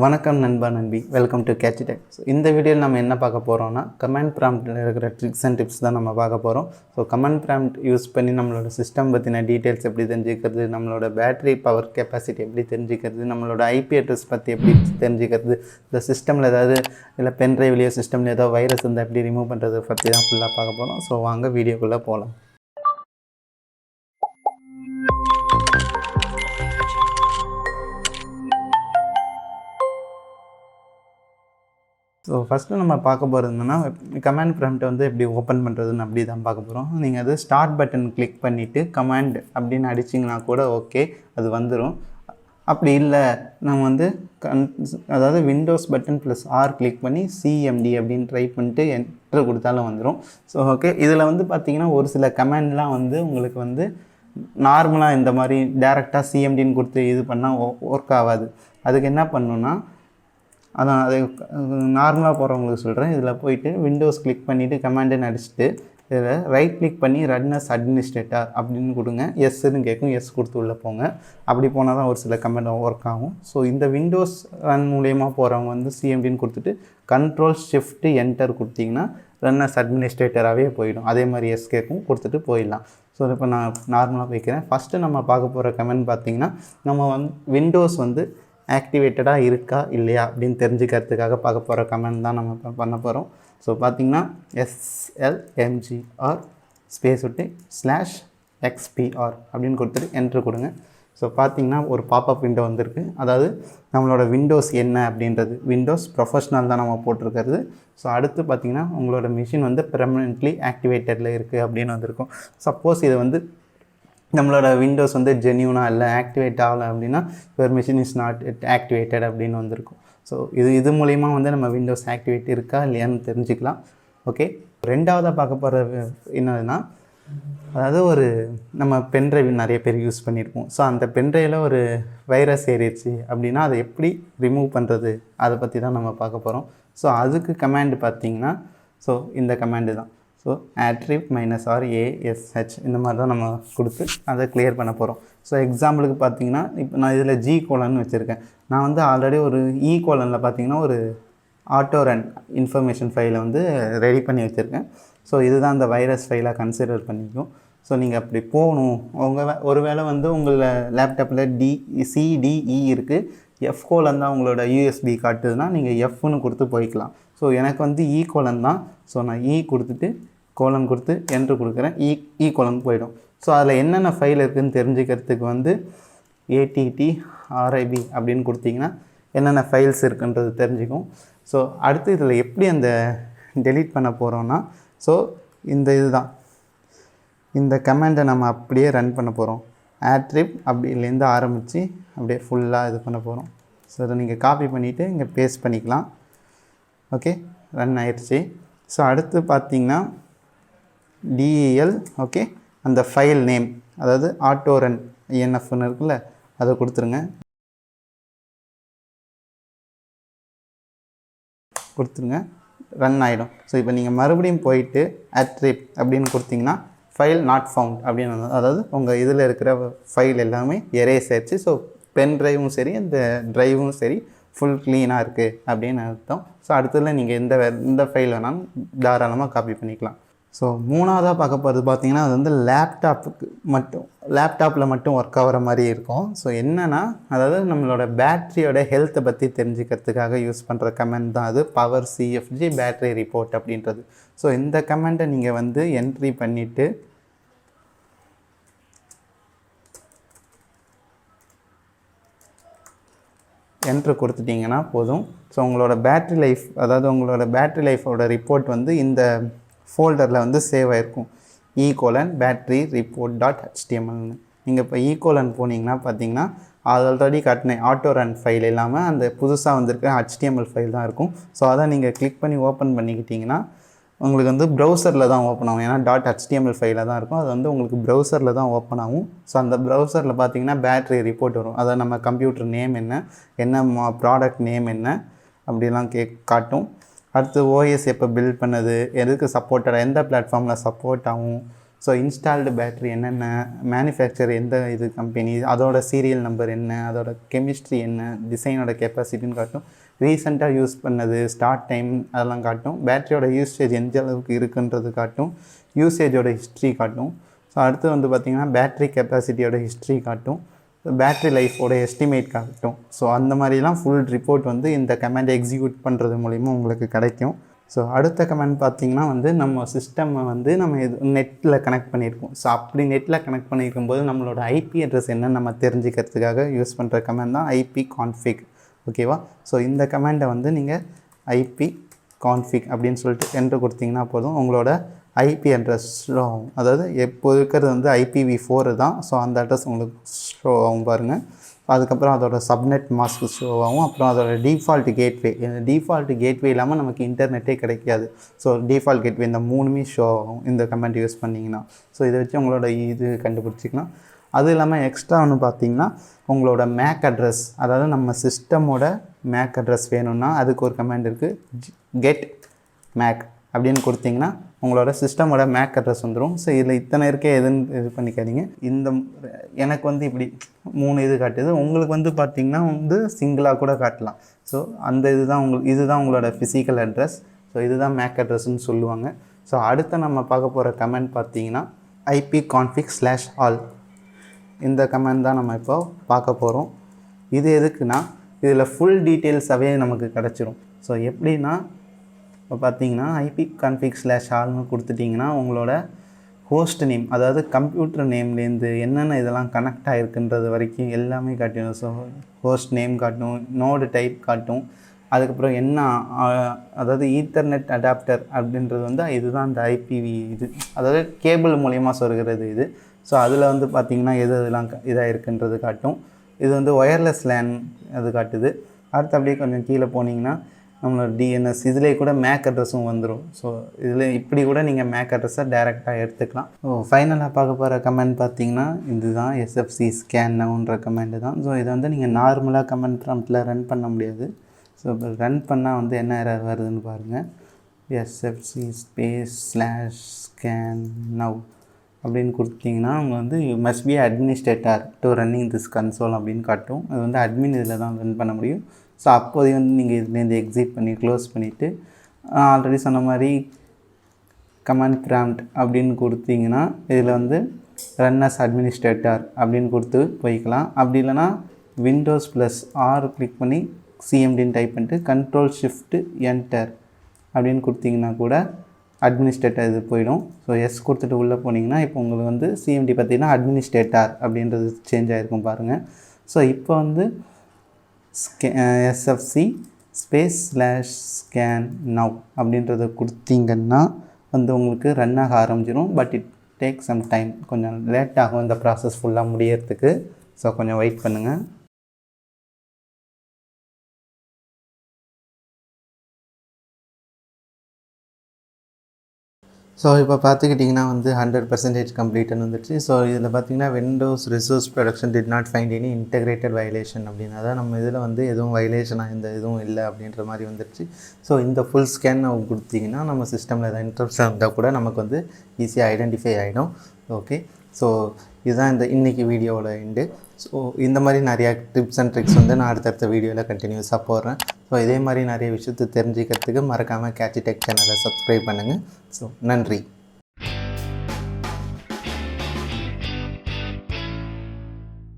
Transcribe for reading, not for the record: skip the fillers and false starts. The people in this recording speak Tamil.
வணக்கம் நண்பா நண்பி, welcome to Catch Tech. So இந்த வீடியோவில் நம்ம என்ன பார்க்க போகிறோம்னா கமெண்ட் ப்ராம்ப்டில் இருக்கிற ட்ரிக்ஸ் அண்ட் டிப்ஸ் தான் நம்ம பார்க்க போகிறோம். ஸோ கமெண்ட் ப்ராம்ப்ட் யூஸ் பண்ணி நம்மளோட சிஸ்டம் பற்றின டீட்டெயில்ஸ் எப்படி தெரிஞ்சுக்கிறது, நம்மளோட பேட்டரி பவர் கெப்பாசிட்டி எப்படி தெரிஞ்சுக்கிறது, நம்மளோட ஐபி அட்ரஸ் பற்றி எப்படி தெரிஞ்சுக்கிறது, இந்த சிஸ்டமில் ஏதாவது இல்லை பென்ட்ரைவ்லையோ சிஸ்டமில் ஏதாவது வைரஸ் இருந்தால் எப்படி ரிமூவ் பண்ணுறது பற்றி தான் ஃபுல்லாக பார்க்க போகிறோம். ஸோ வாங்க வீடியோக்குள்ளே போகலாம். ஸோ ஃபஸ்ட்டு நம்ம பார்க்க போகிறது என்னென்னா கமாண்ட் ப்ராம்ப்ட்டை வந்து எப்படி ஓப்பன் பண்ணுறதுன்னு அப்படி தான் பார்க்க போகிறோம். நீங்கள் அது ஸ்டார்ட் பட்டன் கிளிக் பண்ணிவிட்டு கமாண்ட் அப்படின்னு அடிச்சிங்கன்னா கூட ஓகே, அது வந்துடும். அப்படி இல்லை நம்ம வந்து அதாவது windows button plus R click பண்ணி CMD அப்படின்னு ட்ரை பண்ணிட்டு என்ட்ரு கொடுத்தாலும் வந்துடும். ஸோ ஓகே, இதில் வந்து பார்த்திங்கன்னா ஒரு சில கமாண்ட்லாம் வந்து உங்களுக்கு வந்து நார்மலாக இந்த மாதிரி டேரெக்டாக CMDன்னு கொடுத்து இது பண்ணால் ஒர்க் ஆகாது. அதுக்கு என்ன பண்ணணுன்னா அதான் அது நார்மலாக போகிறவங்களுக்கு சொல்கிறேன். இதில் போயிட்டு விண்டோஸ் கிளிக் பண்ணிவிட்டு கமாண்டுன்னு அடிச்சுட்டு இதில் ரைட் கிளிக் பண்ணி ரன் அஸ் அட்மினிஸ்ட்ரேட்டர் அப்படின்னு கொடுங்க. எஸ்ன்னு கேட்கும், எஸ் கொடுத்து உள்ளே போங்க. அப்படி போனால் தான் ஒரு சில கமெண்ட் ஒர்க் ஆகும். ஸோ இந்த விண்டோஸ் ரன் மூலியமாக போகிறவங்க வந்து CMDன்னு கொடுத்துட்டு கண்ட்ரோல் ஷிஃப்ட் என்டர் கொடுத்தீங்கன்னா ரன் அஸ் அட்மினிஸ்ட்ரேட்டராகவே போயிடும். அதே மாதிரி எஸ் கேட்கும், கொடுத்துட்டு போயிடலாம். ஸோ இப்போ நான் நார்மலாக போய்க்கிறேன். ஃபஸ்ட்டு நம்ம பார்க்க போகிற கமெண்ட் பார்த்திங்கன்னா நம்ம வந்து விண்டோஸ் வந்து ஆக்டிவேட்டடாக இருக்கா இல்லையா அப்படின்னு தெரிஞ்சுக்கிறதுக்காக பார்க்க போகிற கமெண்ட் தான் நம்ம பண்ண போகிறோம். ஸோ பார்த்திங்கன்னா slmgr ஸ்பேஸ் விட்டு /xpr அப்படின்னு கொடுத்துட்டு என்ட்ரு கொடுங்க. ஸோ பார்த்திங்கன்னா ஒரு பாப்அப் விண்டோ வந்திருக்கு. அதாவது நம்மளோட விண்டோஸ் என்ன அப்படின்றது விண்டோஸ் ப்ரொஃபஷ்னல் தான் நம்ம போட்டிருக்கிறது. ஸோ அடுத்து பார்த்திங்கன்னா உங்களோட மிஷின் வந்து பெர்மனெண்ட்லி ஆக்டிவேட்டடில் இருக்குது அப்படின்னு வந்திருக்கும். சப்போஸ் இது வந்து நம்மளோட விண்டோஸ் வந்து ஜென்யூனாக இல்லை ஆக்டிவேட் ஆகலை அப்படின்னா your machine is not activated அப்படின்னு வந்திருக்கும். ஸோ இது மூலிமா வந்து நம்ம விண்டோஸ் ஆக்டிவேட் இருக்கா இல்லையான்னு தெரிஞ்சுக்கலாம். ஓகே, ரெண்டாவதாக பார்க்க போகிற என்னதுன்னா அதாவது ஒரு நம்ம பென்ட்ரைவ் நிறைய பேர் யூஸ் பண்ணியிருப்போம். ஸோ அந்த பென்ட்ரைவில் ஒரு வைரஸ் ஏறிடுச்சு அப்படின்னா அதை எப்படி ரிமூவ் பண்ணுறது அதை பற்றி தான் நம்ம பார்க்க போகிறோம். ஸோ அதுக்கு கமாண்டு பார்த்திங்கன்னா ஸோ இந்த கமாண்டு தான். ஸோ attrib -r இந்த மாதிரி தான் நம்ம கொடுத்து அதை கிளியர் பண்ண போகிறோம். ஸோ எக்ஸாம்பிளுக்கு பார்த்தீங்கன்னா இப்போ நான் இதில் G கோலன் வச்சுருக்கேன். நான் வந்து ஆல்ரெடி ஒரு E கோலனில் பார்த்தீங்கன்னா ஒரு ஆட்டோ ரன் இன்ஃபர்மேஷன் ஃபைலை வந்து ரெடி பண்ணி வச்சுருக்கேன். ஸோ இதுதான் அந்த வைரஸ் ஃபைலாக கன்சிடர் பண்ணிக்கும். ஸோ நீங்கள் அப்படி போகணும், ஒரு வேளை வந்து உங்களை லேப்டாப்பில் CDE இருக்குது, F கோலன் தான் உங்களோட USB காட்டுதுன்னா நீங்கள் Fன்னு கொடுத்து போய்க்கலாம். ஸோ எனக்கு வந்து E கோலன் தான். ஸோ நான் E கொடுத்துட்டு கோலன் கொடுத்து என்ட்ரு கொடுக்குறேன். E கோலன் போயிடும். ஸோ அதில் என்னென்ன ஃபைல் இருக்குதுன்னு தெரிஞ்சுக்கிறதுக்கு வந்து attrib அப்படின்னு கொடுத்தீங்கன்னா என்னென்ன ஃபைல்ஸ் இருக்குன்றது தெரிஞ்சுக்கும். ஸோ அடுத்து இதில் எப்படி அந்த டெலீட் பண்ண போகிறோன்னா ஸோ இதுதான் இந்த கமாண்டை நம்ம அப்படியே ரன் பண்ண போகிறோம். attrib அப்படிலேருந்து ஆரம்பித்து அப்படியே ஃபுல்லாக இது பண்ண போகிறோம். ஸோ அதை நீங்கள் காப்பி பண்ணிவிட்டு இங்கே பேஸ்ட் பண்ணிக்கலாம். ஓகே, ரன் ஆயிடுச்சு. ஸோ அடுத்து பார்த்திங்கன்னா del ஓகே, அந்த ஃபைல் நேம் அதாவது ஆட்டோ ரன் ENFன்னு இருக்குல்ல அதை கொடுத்துருங்க. ரன் ஆகிடும். ஸோ இப்போ நீங்கள் மறுபடியும் போயிட்டு attrib அப்படின்னு கொடுத்திங்கன்னா ஃபைல் நாட் ஃபவுண்ட் அப்படின்னு, அதாவது உங்கள் இதில் இருக்கிற ஃபைல் எல்லாமே எரேஸ் ஆயிடுச்சு. ஸோ பென் ட்ரைவும் சரி இந்த ட்ரைவும் சரி ஃபுல் க்ளீனாக இருக்குது அப்படின்னு அர்த்தம். ஸோ அடுத்ததில் நீங்கள் எந்த ஃபைல் வேணாலும் தாராளமாக காப்பி பண்ணிக்கலாம். ஸோ மூணாவதாக பார்க்க போகிறது பார்த்திங்கன்னா அது வந்து லேப்டாப்பில் மட்டும் ஒர்க் ஆகிற மாதிரி இருக்கும். ஸோ என்னென்னா அதாவது நம்மளோட பேட்ரியோட ஹெல்த்தை பற்றி தெரிஞ்சுக்கிறதுக்காக யூஸ் பண்ணுற கமெண்ட் தான் அது powercfg பேட்டரி ரிப்போர்ட் அப்படின்றது. ஸோ இந்த கமெண்ட்டை நீங்கள் வந்து என்ட்ரி பண்ணிவிட்டு என்ட்ரு கொடுத்துட்டிங்கன்னா போதும். ஸோ உங்களோட பேட்ரி லைஃப் அதாவது உங்களோட பேட்ரி லைஃபோட ரிப்போர்ட் வந்து இந்த ஃபோல்டரில் வந்து சேவ் ஆகிருக்கும். e:/report.htmlனு நீங்கள் இப்போ ஈகோலன் போனீங்கன்னா பார்த்தீங்கன்னா அது ஆல்ரெடி காட்டின ஆட்டோ ரன் ஃபைல் இல்லாமல் அந்த புதுசாக வந்திருக்க HTML ஃபைல் தான் இருக்கும். ஸோ அதை நீங்கள் கிளிக் பண்ணி ஓப்பன் பண்ணிக்கிட்டிங்கன்னா உங்களுக்கு வந்து ப்ரௌசரில் தான் ஓப்பன் ஆகும். ஏன்னா .html ஃபைலில் தான் இருக்கும். அது வந்து உங்களுக்கு ப்ரௌசரில் தான் ஓப்பன் ஆகும். ஸோ அந்த ப்ரௌசரில் பார்த்தீங்கன்னா பேட்ரி ரிப்போர்ட் வரும். அதை நம்ம கம்ப்யூட்டர் நேம் என்ன ப்ராடக்ட் நேம் என்ன அப்படிலாம் காட்டும். அடுத்து OS எப்போ பில்ட் பண்ணது, எதுக்கு சப்போர்ட்டடாக, எந்த பிளாட்ஃபார்மில் சப்போர்ட் ஆகும், ஸோ இன்ஸ்டால்டு பேட்ரி என்னென்ன, மேனுஃபேக்சர் எந்த இது கம்பெனி, அதோட சீரியல் நம்பர் என்ன, அதோட கெமிஸ்ட்ரி என்ன, டிசைனோட கெப்பாசிட்டின்னு காட்டும். ரீசெண்டாக யூஸ் பண்ணது, ஸ்டார்ட் டைம் அதெல்லாம் காட்டும். பேட்டரியோட யூசேஜ் எந்த அளவுக்கு இருக்குன்றது காட்டும். யூசேஜோட ஹிஸ்ட்ரி காட்டும். ஸோ அடுத்து வந்து பார்த்திங்கன்னா பேட்ரி கெப்பாசிட்டியோட ஹிஸ்ட்ரி காட்டும். பேட்ரி லைஃபோட எஸ்டிமேட் காட்டும். ஸோ அந்த மாதிரிலாம் ஃபுல் ரிப்போர்ட் வந்து இந்த கமாண்டை எக்ஸிக்யூட் பண்ணுறது மூலிமா உங்களுக்கு கிடைக்கும். ஸோ அடுத்த கமெண்ட் பார்த்திங்கன்னா வந்து நம்ம சிஸ்டம்மை வந்து நம்ம நெட்டில் கனெக்ட் பண்ணியிருக்கோம். ஸோ அப்படி நெட்டில் கனெக்ட் பண்ணியிருக்கும் போது நம்மளோட ஐபி அட்ரஸ் என்னன்னு நம்ம தெரிஞ்சுக்கிறதுக்காக யூஸ் பண்ணுற கமெண்ட் தான் ipconfig. ஓகேவா? ஸோ இந்த கமெண்டை வந்து நீங்கள் ipconfig அப்படின்னு சொல்லிட்டு என்ட்ரு கொடுத்தீங்கன்னா போதும், உங்களோட ஐபி அட்ரஸ் ஷோ ஆகும். அதாவது எப்போ இருக்கிறது வந்து IPv4 தான். ஸோ அந்த அட்ரஸ் உங்களுக்கு ஷோ ஆகும் பாருங்கள். அதுக்கப்புறம் அதோட சப்நெட் மாஸ்க் ஷோ ஆகும். அப்புறம் அதோட டிஃபால்ட் கேட்வே, டிஃபால்ட் கேட்வே இல்லாமல் நமக்கு இன்டர்நெட்டே கிடைக்காது. ஸோ டிஃபால்ட் கேட்வே இந்த 3மே ஷோ ஆகும் இந்த கமெண்ட் யூஸ் பண்ணிங்கன்னா. ஸோ இதை வச்சு உங்களோட இது கண்டுபிடிச்சிக்கலாம். அது இல்லாமல் எக்ஸ்ட்ரா ஒன்று பார்த்தீங்கன்னா உங்களோட மேக் அட்ரஸ், அதாவது நம்ம சிஸ்டமோட மேக் அட்ரஸ் வேணும்னா அதுக்கு ஒரு கமெண்ட் இருக்குது, getmac அப்படின்னு கொடுத்தீங்கன்னா உங்களோட சிஸ்டமோட மேக் அட்ரஸ் வந்துடும். ஸோ இதில் இத்தனை இருக்கே எதுன்னு இது பண்ணிக்காதீங்க. இந்த எனக்கு வந்து இப்படி 3 இது காட்டுது, உங்களுக்கு வந்து பார்த்திங்கன்னா வந்து சிங்கிளாக கூட காட்டலாம். ஸோ அந்த இதுதான் உங்களோட ஃபிசிக்கல் அட்ரஸ். ஸோ இதுதான் மேக் அட்ரஸ்ன்னு சொல்லுவாங்க. ஸோ அடுத்த நம்ம பார்க்க போகிற கமெண்ட் பார்த்திங்கன்னா ipconfig/all. இந்த கமெண்ட் தான் நம்ம இப்போ பார்க்க போகிறோம். இது எதுக்குன்னா இதில் ஃபுல் டீட்டெயில்ஸாகவே நமக்கு கிடச்சிரும். ஸோ எப்படின்னா இப்போ பார்த்தீங்கன்னா ipconfig/allன்னு கொடுத்துட்டிங்கன்னா உங்களோட ஹோஸ்ட் நேம், அதாவது கம்ப்யூட்டர் நேம்லேருந்து என்னென்ன இதெல்லாம் கனெக்ட் ஆகிருக்குன்றது வரைக்கும் எல்லாமே காட்டிடும். ஸோ ஹோஸ்ட் நேம் காட்டும், நோடு டைப் காட்டும், அதுக்கப்புறம் என்ன அதாவது ஈத்தர்நெட் அடாப்டர் அப்படின்றது வந்து இதுதான் இந்த ஐபிவி இது, அதாவது கேபிள் மூலயமா சொருகிறது இது. ஸோ அதில் வந்து பார்த்திங்கன்னா இதெல்லாம் இதாக இருக்குன்றது காட்டும். இது வந்து ஒயர்லெஸ் லேன் அது காட்டுது. அடுத்து அப்படியே கொஞ்சம் கீழே போனீங்கன்னா நம்மளோட டிஎன்எஸ் இதிலே கூட மேக் அட்ரஸும் வந்துடும். ஸோ இதில் இப்படி கூட நீங்கள் மேக் அட்ரஸை டைரெக்டாக எடுத்துக்கலாம். ஸோ ஃபைனலாக பார்க்க போகிற கமெண்ட் பார்த்திங்கன்னா இதுதான் SFC scannow கமெண்ட் தான். ஸோ இதை வந்து நீங்கள் நார்மலாக கமெண்ட் ப்ராம்ப்டில் ரன் பண்ண முடியாது. ஸோ இப்போ ரன் பண்ணால் வந்து என்ன எரர் வருதுன்னு பாருங்கள். SFC /scannow அப்படின்னு கொடுத்தீங்கன்னா அவங்க வந்து must be administrator to running this console அப்படின்னு காட்டும். அது வந்து அட்மின் இதில் தான் ரன் பண்ண முடியும். ஸோ அப்போதையும் வந்து நீங்கள் இதுலேருந்து எக்ஸிட் பண்ணி க்ளோஸ் பண்ணிவிட்டு ஆல்ரெடி சொன்ன மாதிரி கமாண்ட் ப்ராம்ப்ட் அப்படின்னு கொடுத்தீங்கன்னா இதில் வந்து ரன் அஸ் அட்மினிஸ்ட்ரேட்டர் அப்படின்னு கொடுத்து போய்க்கலாம். அப்படி இல்லைனா Windows +R கிளிக் பண்ணி CMDன்னு டைப் பண்ணிட்டு Ctrl+Shift+Enter அப்படின்னு கொடுத்தீங்கன்னா கூட அட்மினிஸ்ட்ரேட்டர் இது போயிடும். ஸோ எஸ் கொடுத்துட்டு உள்ளே போனீங்கன்னா இப்போ உங்களுக்கு வந்து CMD பார்த்திங்கன்னா அட்மினிஸ்ட்ரேட்டர் அப்படின்றது சேஞ்ச் ஆகிருக்கும் பாருங்கள். ஸோ இப்போ வந்து SFC /scannow அப்படின்றத கொடுத்தீங்கன்னா வந்து உங்களுக்கு ரன் ஆக ஆரம்பிச்சிடும். But it take some time, கொஞ்சம் லேட் ஆகும் இந்த ப்ராசஸ் ஃபுல்லாக முடியறதுக்கு. ஸோ கொஞ்சம் வெயிட் பண்ணுங்கள். ஸோ இப்போ பார்த்துக்கிட்டிங்கன்னா வந்து 100% கம்ப்ளீட்னு வந்துடுச்சு. ஸோ இதில் பார்த்திங்கன்னா Windows resource production did not find any integrated violation அப்படின்னா தான் நம்ம இதில் வந்து எதுவும் வயலேஷனாக இந்த இதுவும் இல்லை அப்படின்ற மாதிரி வந்துடுச்சு. ஸோ இந்த ஃபுல் ஸ்கேன் கொடுத்திங்கன்னா நம்ம சிஸ்டமில் எதாவது இன்டரப்ஷன் இருந்தால் கூட நமக்கு வந்து ஈஸியாக ஐடென்டிஃபை ஆகிடும். ஓகே, ஸோ இதுதான் இன்றைக்கி வீடியோவோட எண்டு. ஸோ இந்த மாதிரி நிறையா டிப்ஸ் அண்ட் ட்ரிக்ஸ் வந்து நான் அடுத்தடுத்த வீடியோவில் கண்டினியூஸாக போடுறேன். ஸோ இதே மாதிரி நிறைய விஷயத்தை தெரிஞ்சுக்கிறதுக்கு மறக்காமல் கேட்சி டெக் சேனலை சப்ஸ்கிரைப் பண்ணுங்கள். ஸோ நன்றி.